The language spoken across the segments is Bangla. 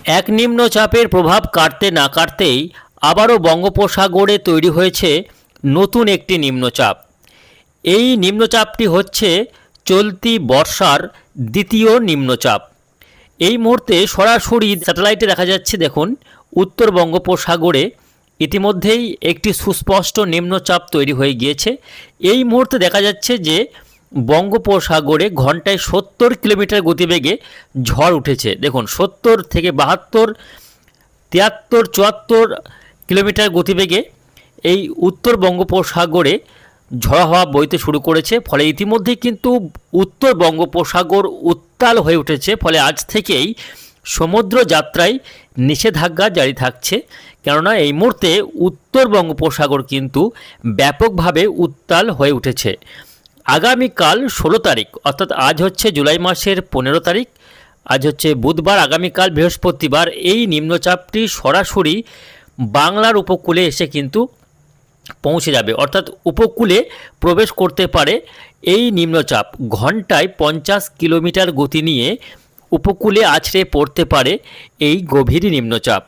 এক নিম্নচাপের প্রভাব কাটতে না কাটতেই আবারও বঙ্গোপসাগরে তৈরি হয়েছে নতুন একটি নিম্নচাপ। এই নিম্নচাপটি হচ্ছে চলতি বর্ষার দ্বিতীয় নিম্নচাপ। এই মুহূর্তে সরাসরি স্যাটেলাইটে দেখা যাচ্ছে, দেখুন উত্তর বঙ্গোপসাগরে ইতিমধ্যেই একটি সুস্পষ্ট নিম্নচাপ তৈরি হয়ে গিয়েছে। এই মুহূর্তে দেখা যাচ্ছে যে বঙ্গোপসাগরে ঘন্টায় 70 কিলোমিটার গতিবেগে ঝড় উঠেছে। দেখুন 70 থেকে 72, 73, 74 কিলোমিটার গতিবেগে এই উত্তর বঙ্গোপসাগরে ঝড় হাওয়া বইতে শুরু করেছে। ফলে ইতিমধ্যেই কিন্তু উত্তর বঙ্গোপসাগর উত্তাল হয়ে উঠেছে। ফলে আজ থেকেই সমুদ্র যাত্রায় নিষেধাজ্ঞা জারি থাকছে, কেননা এই মুহূর্তে উত্তর বঙ্গোপসাগর কিন্তু ব্যাপকভাবে উত্তাল হয়ে উঠেছে। আগামীকাল 16 তারিখ, অর্থাৎ আজ হচ্ছে জুলাই মাসের 15 তারিখ, আজ হচ্ছে বুধবার, আগামীকাল বৃহস্পতিবার এই নিম্নচাপটি সরাসরি বাংলার উপকূলে এসে কিন্তু পৌঁছে যাবে, অর্থাৎ উপকূলে প্রবেশ করতে পারে এই নিম্নচাপ। ঘন্টায় 50 কিলোমিটার গতি নিয়ে উপকূলে আছড়ে পড়তে পারে এই গভীর নিম্নচাপ,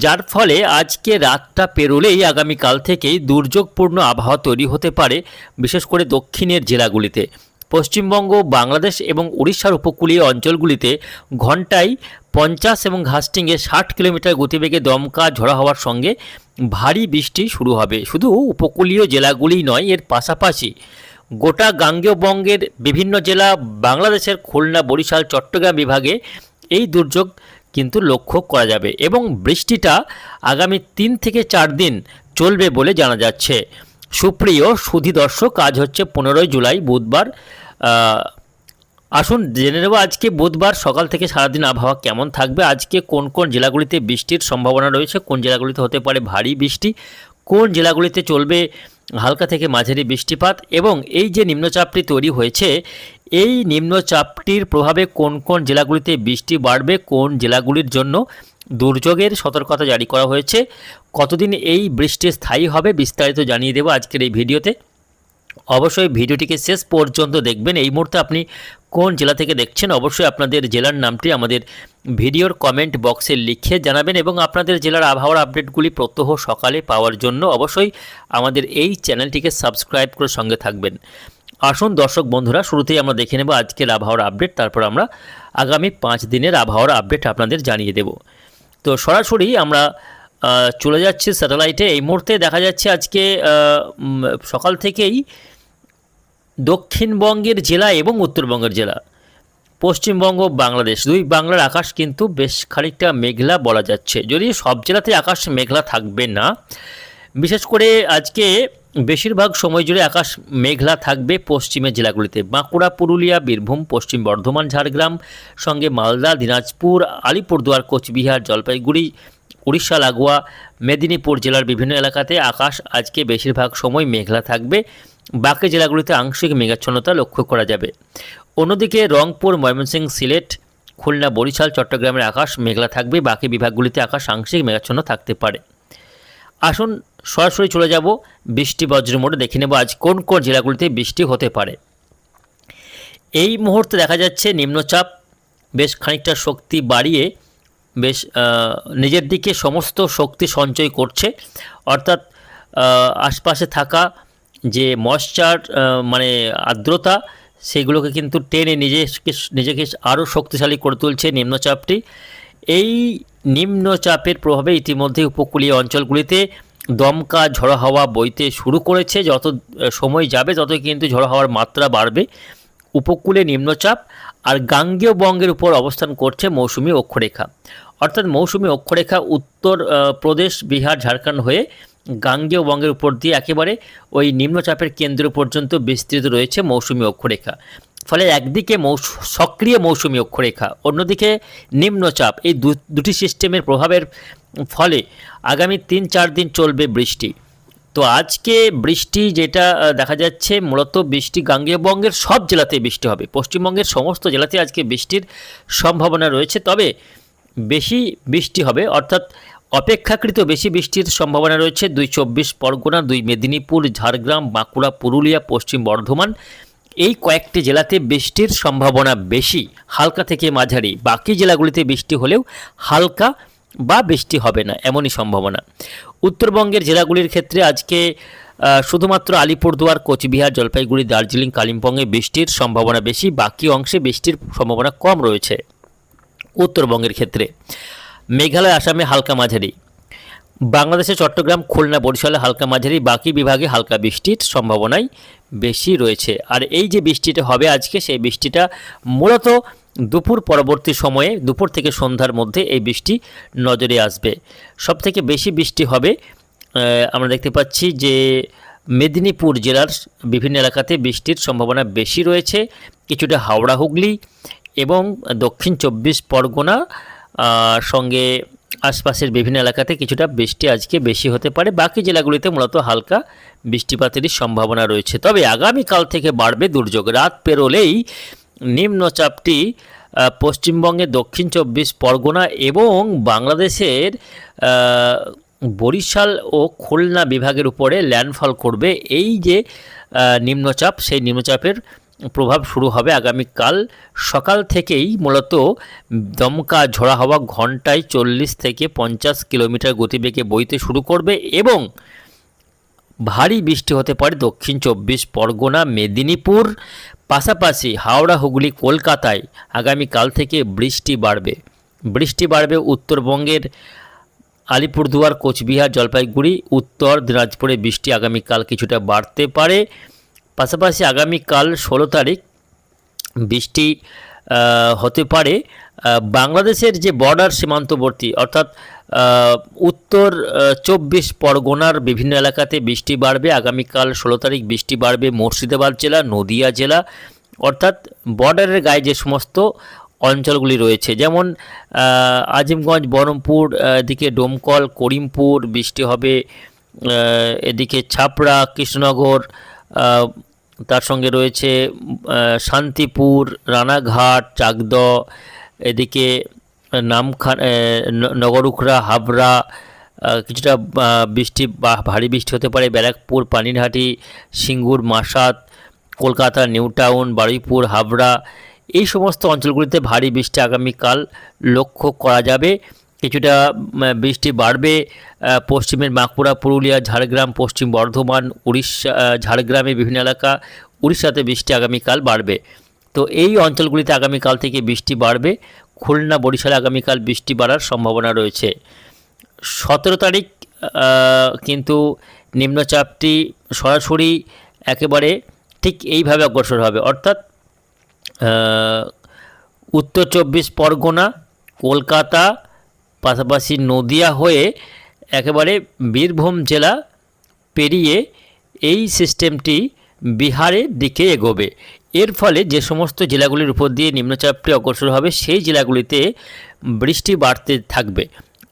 যার ফলে আজকে রাতটা পেরোলেই আগামীকাল থেকেই দুর্যোগপূর্ণ আবহাওয়া তৈরি হতে পারে, বিশেষ করে দক্ষিণের জেলাগুলিতে। পশ্চিমবঙ্গ, বাংলাদেশ এবং উড়িষ্যার উপকূলীয় অঞ্চলগুলিতে ঘন্টায় 50 এবং ঘাসটিংয়ে 60 কিলোমিটার গতিবেগে দমকা ঝড়ো হওয়ার সঙ্গে ভারী বৃষ্টি শুরু হবে। শুধু উপকূলীয় জেলাগুলিই নয়, এর পাশাপাশি গোটা গাঙ্গেয় বঙ্গের বিভিন্ন জেলা, বাংলাদেশের খুলনা, বরিশাল, চট্টগ্রাম বিভাগে এই দুর্যোগ কিন্তু লক্ষ্য করা যাবে এবং বৃষ্টিটা আগামী 3 থেকে 4 দিন চলবে বলে জানা যাচ্ছে। সুপ্রিয় সুধী দর্শক, আজ হচ্ছে 15 জুলাই, বুধবার। আসুন জেনে নেব আজকে বুধবার সকাল থেকে সারাদিন আবহাওয়া কেমন থাকবে, আজকে কোন কোন জেলাগুলিতে বৃষ্টির সম্ভাবনা রয়েছে, কোন জেলাগুলিতে হতে পারে ভারী বৃষ্টি, কোন জেলাগুলিতে চলবে হালকা থেকে মাঝারি বৃষ্টিপাত, এবং এই যে নিম্নচাপটি তৈরি হয়েছে এই নিম্নচাপটির প্রভাবে কোন কোন জেলাগুলিতে বৃষ্টি বাড়বে, কোন জেলাগুলির জন্য দুর্যোগের সতর্কতা জারি করা হয়েছে, কতদিন এই বৃষ্টি স্থায়ী হবে, বিস্তারিত জানিয়ে দেব আজকের এই ভিডিওতে। অবশ্যই ভিডিওটিকে শেষ পর্যন্ত দেখবেন। এই মুহূর্তে আপনি কোন জেলা থেকে দেখছেন অবশ্যই আপনাদের জেলার নামটি আমাদের ভিডিওর কমেন্ট বক্সে লিখে জানাবেন, এবং আপনাদের জেলার আবহাওয়ার আপডেটগুলি প্রত্যহ সকালে পাওয়ার জন্য অবশ্যই আমাদের এই চ্যানেলটিকে সাবস্ক্রাইব করে সঙ্গে থাকবেন। আসুন দর্শক বন্ধুরা, শুরুতেই আমরা দেখে নেব আজকের আবহাওয়ার আপডেট, তারপর আমরা আগামী 5 দিনের আবহাওয়ার আপডেট আপনাদের জানিয়ে দেব। তো সরাসরি আমরা চলে যাচ্ছি স্যাটেলাইটে। এই মুহূর্তে দেখা যাচ্ছে আজকে সকাল থেকেই দক্ষিণবঙ্গের জেলা এবং উত্তরবঙ্গের জেলা, পশ্চিমবঙ্গ, বাংলাদেশ, দুই বাংলার আকাশ কিন্তু বেশ খানিকটা মেঘলা বলা যাচ্ছে। যদিও সব জেলাতে আকাশ মেঘলা থাকবে না, বিশেষ করে আজকে বেশিরভাগ সময় জুড়ে আকাশ মেঘলা থাকবে পশ্চিমের জেলাগুলিতে। বাঁকুড়া, পুরুলিয়া, বীরভূম, পশ্চিম বর্ধমান, ঝাড়গ্রাম, সঙ্গে মালদা, দিনাজপুর, আলিপুরদুয়ার, কোচবিহার, জলপাইগুড়ি, উড়িষ্যা লাগোয়া মেদিনীপুর জেলার বিভিন্ন এলাকাতে আকাশ আজকে বেশিরভাগ সময় মেঘলা থাকবে। বাকি জেলাগুলিতে আংশিক মেঘাচ্ছন্নতা লক্ষ্য করা যাবে। অন্যদিকে রংপুর, ময়মনসিংহ, সিলেট, খুলনা, বরিশাল, চট্টগ্রামের আকাশ মেঘলা থাকবে। বাকি বিভাগগুলিতে আকাশ আংশিক মেঘাচ্ছন্ন থাকতে পারে। আসুন সরাসরি চলে যাব বৃষ্টি বজ্র মোড়ে, দেখে নেব আজ কোন কোন জেলাগুলিতে বৃষ্টি হতে পারে। এই মুহূর্তে দেখা যাচ্ছে নিম্নচাপ বেশ খানিকটা শক্তি বাড়িয়ে বেশ নিজের দিকে সমস্ত শক্তি সঞ্চয় করছে, অর্থাৎ আশপাশে থাকা যে ময়েশ্চার মানে আর্দ্রতা সেগুলোকে কিন্তু টেনে নিজেকে আরও শক্তিশালী করে তুলছে নিম্নচাপটি। এই নিম্নচাপের প্রভাবে ইতিমধ্যে উপকূলীয় অঞ্চলগুলিতে দমকা ঝড়ো হাওয়া বইতে শুরু করেছে। যত সময় যাবে ততই কিন্তু ঝড়ো হাওয়ার মাত্রা বাড়বে। উপকূলে নিম্নচাপ আর গাঙ্গেয় বঙ্গের উপর অবস্থান করছে মৌসুমি অক্ষরেখা, অর্থাৎ মৌসুমি অক্ষরেখা উত্তর প্রদেশ, বিহার, ঝাড়খণ্ড হয়ে গাঙ্গেয় বঙ্গের উপর দিয়ে একেবারে ওই নিম্নচাপের কেন্দ্র পর্যন্ত বিস্তৃত রয়েছে মৌসুমি অক্ষরেখা। ফলে একদিকে সক্রিয় মৌসুমি অক্ষরেখা, অন্যদিকে নিম্নচাপ, এই দুটি সিস্টেমের প্রভাবের ফলে আগামী 3-4 দিন চলবে বৃষ্টি। তো আজকে বৃষ্টি যেটা দেখা যাচ্ছে, মূলত বৃষ্টি গাঙ্গেয় বঙ্গের সব জেলাতে বৃষ্টি হবে। পশ্চিমবঙ্গের সমস্ত জেলাতে আজকে বৃষ্টির সম্ভাবনা রয়েছে, তবে বেশি বৃষ্টি হবে, অর্থাৎ অপেক্ষাকৃত বেশি বৃষ্টির সম্ভাবনা রয়েছে 2 চব্বিশ পরগনা, 2 মেদিনীপুর, ঝাড়গ্রাম, বাঁকুড়া, পুরুলিয়া, পশ্চিম বর্ধমান এই কয়েকটি জেলাতে বৃষ্টির সম্ভাবনা বেশি, হালকা থেকে মাঝারি। বাকি জেলাগুলিতে বৃষ্টি হলেও হালকা বা বৃষ্টি হবে না, এমনই সম্ভাবনা। উত্তরবঙ্গের জেলাগুলির ক্ষেত্রে আজকে শুধুমাত্র আলিপুরদুয়ার, কোচবিহার, জলপাইগুড়ি, দার্জিলিং, কালিম্পংয়ে বৃষ্টির সম্ভাবনা বেশি, বাকি অংশে বৃষ্টির সম্ভাবনা কম রয়েছে। উত্তরবঙ্গের ক্ষেত্রে মেঘালয়, আসামে হালকা মাঝারি, বাংলাদেশে চট্টগ্রাম, খুলনা, বরিশালে হালকা মাঝারি, বাকি বিভাগে হালকা বৃষ্টির সম্ভাবনাই বেশি রয়েছে। আর এই যে বৃষ্টিটা হবে আজকে, সেই বৃষ্টিটা মূলত দুপুর পরবর্তী সময়ে, দুপুর থেকে সন্ধ্যার মধ্যে এই বৃষ্টি নজরে আসবে। সবথেকে বেশি বৃষ্টি হবে আমরা দেখতে পাচ্ছি যে মেদিনীপুর জেলার বিভিন্ন এলাকাতে বৃষ্টির সম্ভাবনা বেশি রয়েছে, কিছুটা হাওড়া, হুগলি এবং দক্ষিণ 24 পরগনা সঙ্গে আশপাশের বিভিন্ন এলাকাতে কিছুটা বৃষ্টি আজকে বেশি হতে পারে। বাকি জেলাগুলিতে মূলত হালকা বৃষ্টিপাতেরই সম্ভাবনা রয়েছে। তবে আগামীকাল থেকে বাড়বে দুর্যোগ। রাত পেরোলেই নিম্নচাপটি পশ্চিমবঙ্গে দক্ষিণ 24 পরগনা এবং বাংলাদেশের বরিশাল ও খুলনা বিভাগের উপরে ল্যান্ডফল করবে। এই যে নিম্নচাপ, সেই নিম্নচাপের প্রভাব শুরু হবে আগামীকাল সকাল থেকেই। মূলত দমকা ঝোড়া হাওয়া ঘন্টায় 40 থেকে 50 কিলোমিটার গতিবেগে বইতে শুরু করবে এবং ভারী বৃষ্টি হতে পারে দক্ষিণ 24 পরগনা, মেদিনীপুর, পাশাপাশি হাওড়া, হুগলি, কলকাতায় আগামীকাল থেকে বৃষ্টি বাড়বে। উত্তরবঙ্গের আলিপুরদুয়ার, কোচবিহার, জলপাইগুড়ি, উত্তর দিনাজপুরে বৃষ্টি আগামীকাল কিছুটা বাড়তে পারে। পাশাপাশি আগামীকাল 16 তারিখ বৃষ্টি হতে পারে বাংলাদেশের যে বর্ডার সীমান্তবর্তী অর্থাৎ উত্তর 24 পরগনার বিভিন্ন এলাকাতে বৃষ্টি বাড়বে। আগামীকাল 16 তারিখ বৃষ্টি বাড়বে মুর্শিদাবাদ জেলা, নদিয়া জেলা, অর্থাৎ বর্ডারের গায়ে যে সমস্ত অঞ্চলগুলি রয়েছে, যেমন আজিমগঞ্জ, বহরমপুর, এদিকে ডোমকল, করিমপুর বৃষ্টি হবে, এদিকে ছাপড়া, কৃষ্ণনগর, তার সঙ্গে রয়েছে শান্তিপুর, রানাঘাট, চাকদহ, এদিকে নগরুখরা, হাবড়া কিছুটা বৃষ্টি বা ভারী বৃষ্টি হতে পারে। ব্যারাকপুর, পানিরহাটি, সিঙ্গুর, মাসাত, কলকাতা, নিউ টাউন, বারুইপুর, হাবড়া, এই সমস্ত অঞ্চলগুলিতে ভারী বৃষ্টি আগামীকাল লক্ষ্য করা যাবে। কিছুটা বৃষ্টি বাড়বে পশ্চিমের বাঁকুড়া, পুরুলিয়া, ঝাড়গ্রাম, পশ্চিম বর্ধমান, উড়িষ্যা, ঝাড়গ্রামের বিভিন্ন এলাকা, উড়িষ্যাতে বৃষ্টি আগামীকাল বাড়বে। তো এই অঞ্চলগুলিতে আগামীকাল থেকে বৃষ্টি বাড়বে। খুলনা, বরিশালে আগামীকাল বৃষ্টি বাড়ার সম্ভাবনা রয়েছে। 17 তারিখ কিন্তু নিম্নচাপটি সরাসরি একেবারে ঠিক এইভাবে অগ্রসর হবে, অর্থাৎ উত্তর 24 পরগনা, কলকাতা, পাশাপাশি নদিয়া হয়ে একেবারে বীরভূম জেলা পেরিয়ে এই সিস্টেমটি বিহারের দিকে এগোবে। এর ফলে যে সমস্ত জেলাগুলির উপর দিয়ে নিম্নচাপটি অগ্রসর হবে সেই জেলাগুলিতে বৃষ্টি বাড়তে থাকবে।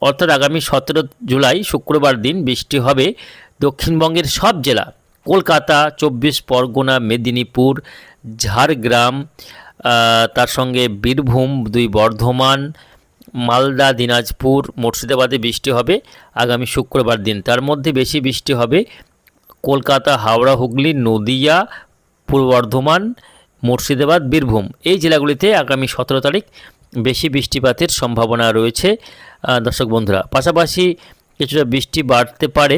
অর্থাৎ আগামী 17 জুলাই শুক্রবার দিন বৃষ্টি হবে দক্ষিণবঙ্গের সব জেলা, কলকাতা, 24 পরগনা, মেদিনীপুর, ঝাড়গ্রাম, তার সঙ্গে বীরভূম, 2 বর্ধমান, মালদা, দিনাজপুর, মুর্শিদাবাদে বৃষ্টি হবে আগামী শুক্রবার দিন। তার মধ্যে বেশি বৃষ্টি হবে কলকাতা, হাওড়া, হুগলি, নদিয়া, পূর্ব বর্ধমান, মুর্শিদাবাদ, বীরভূম, এই জেলাগুলিতে আগামী 17 তারিখ বেশি বৃষ্টিপাতের সম্ভাবনা রয়েছে দর্শক বন্ধুরা। পাশাপাশি কিছুটা বৃষ্টি বাড়তে পারে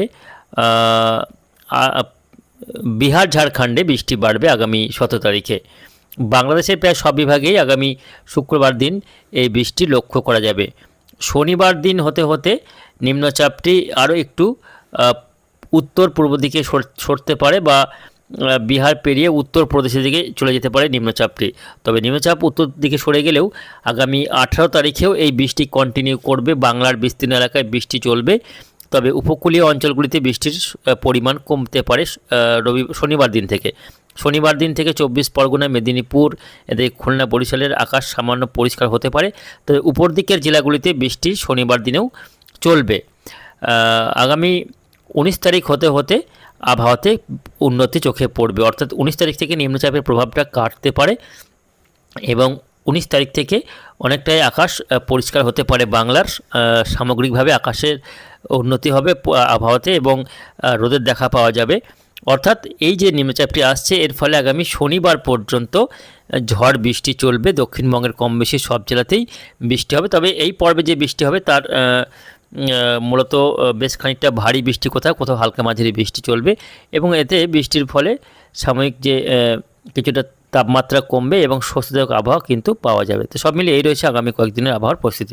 বিহার, ঝাড়খণ্ডে বৃষ্টি বাড়বে আগামী 17 তারিখে। বাংলাদেশের প্রায় সব বিভাগেই আগামী শুক্রবার দিন এই বৃষ্টি লক্ষ্য করা যাবে। শনিবার দিন হতে হতে নিম্নচাপটি আরও একটু উত্তর পূর্ব দিকে সরতে পারে বা বিহার পেরিয়ে উত্তরপ্রদেশের দিকে চলে যেতে পারে নিম্নচাপটি। তবে নিম্নচাপ উত্তর দিকে সরে গেলেও আগামী 18 তারিখেও এই বৃষ্টি কন্টিনিউ করবে। বাংলার বিস্তীর্ণ এলাকায় বৃষ্টি চলবে, তবে উপকূলীয় অঞ্চলগুলিতে বৃষ্টির পরিমাণ কমতে পারে শনিবার দিন থেকে। 24 পরগনা, মেদিনীপুর, এদিকে খুলনা, বরিশালের আকাশ সামান্য পরিষ্কার হতে পারে। তবে উপর দিকের জেলাগুলিতে বৃষ্টি শনিবার দিনেও চলবে। আগামী 19 তারিখ হতে হতে আবহাওয়াতে উন্নতি চোখে পড়বে, অর্থাৎ 19 তারিখ থেকে নিম্নচাপের প্রভাবটা কাটতে পারে এবং 19 তারিখ থেকে অনেকটাই আকাশ পরিষ্কার হতে পারে। বাংলার সামগ্রিকভাবে আকাশের উন্নতি হবে আবহাওয়াতে এবং রোদের দেখা পাওয়া যাবে। অর্থাৎ এই যে নিম্নচাপটি আসছে এর ফলে আগামী শনিবার পর্যন্ত ঝড় বৃষ্টি চলবে। দক্ষিণবঙ্গের কম বেশি সব জেলাতেই বৃষ্টি হবে, তবে এই পর্বে যে বৃষ্টি হবে তার মূলত বেশ খানিকটা ভারী বৃষ্টি, কোথাও কোথাও হালকা মাঝারি বৃষ্টি চলবে এবং এতে বৃষ্টির ফলে সাময়িক যে কিছুটা তাপমাত্রা কমবে এবং স্বস্তিদায়ক আবহাওয়া কিন্তু পাওয়া যাবে। তো সব মিলিয়ে এই রয়েছে আগামী কয়েকদিনের আবহাওয়ার পরিস্থিতি।